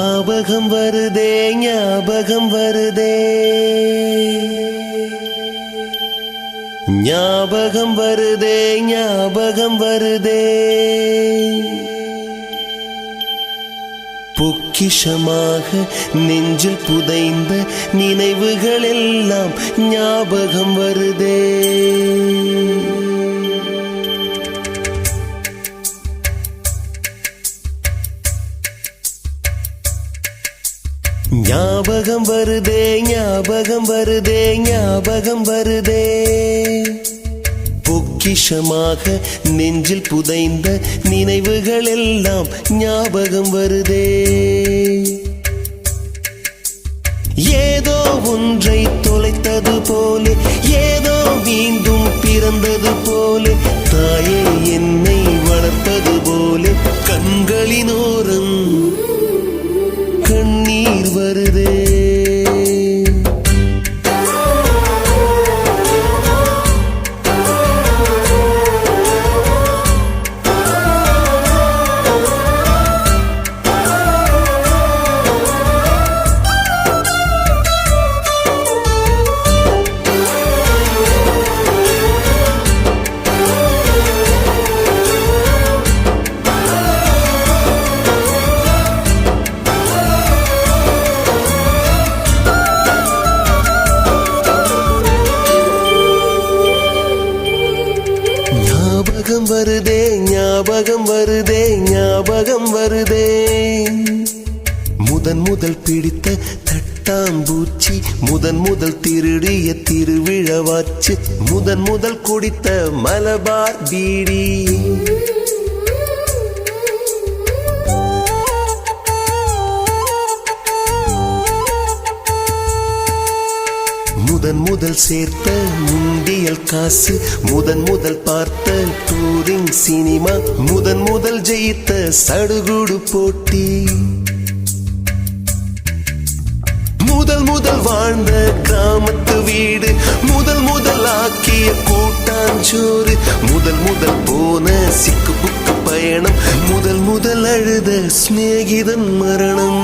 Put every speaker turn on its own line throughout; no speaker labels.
ஞாபகம் வருதே ஞாபகம் வருதே ஞாபகம் வருதே ஞாபகம் வருதே பொக்கிஷமாக நெஞ்சில் புதைந்த நினைவுகள் எல்லாம் ஞாபகம் வருதே ஞாபகம் வருதே ஞாபகம் வருதே ஞாபகம் வருதே பொக்கிஷமாக நெஞ்சில் புதைந்த நினைவுகள் எல்லாம் ஞாபகம் வருதே ஏதோ ஒன்றை தொலைத்தது போலே ஏதோ மீண்டும் பிறந்தது போலே தாயே என்னை வளர்த்தது போலே கண்களினோரம் கண்ணீர் வருதே ஞாபகம் வருதே ஞாபகம் வருதே ஞாபகம் வருதே முதன் முதல் பிடித்த தட்டாம்பூச்சி முதன் முதல் திருடிய திருவிழவாச்சு முதன் முதல் குடித்த மலபார் பீடி முதன் முதல் சேர்த்த முண்டியல் காசு முதன் முதல் பார்த்த டூரிங் சினிமா முதன் முதல் ஜெயித்த சடுகுடு போட்டி முதல் முதல் வாழ்ந்த கிராமத்து வீடு முதல் முதல் ஆக்கிய கூட்டாஞ்சோறு முதல் முதல் போன சிக்கு புக்கு பயணம் முதல் முதல் அழுத சிநேகிதன் மரணம்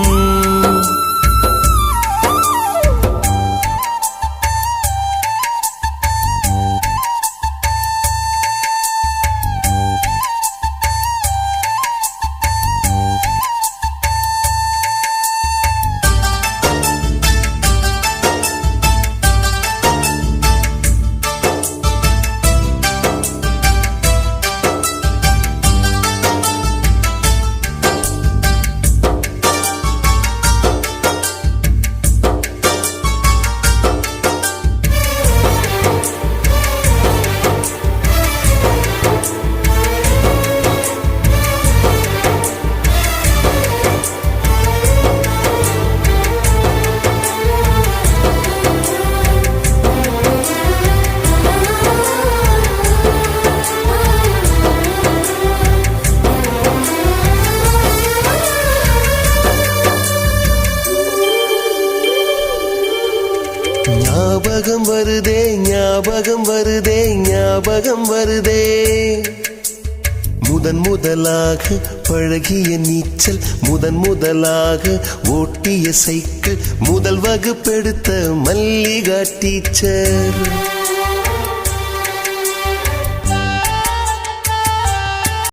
ஞாபகம் வருதே ஞாபகம் வருதே ஞாபகம் வருதே முதன் முதலாக பழகிய நீச்சல் முதன் முதலாக ஓட்டிய சைக்கிள் முதல் வகுப்பெடுத்த மல்லிகா டீச்சர்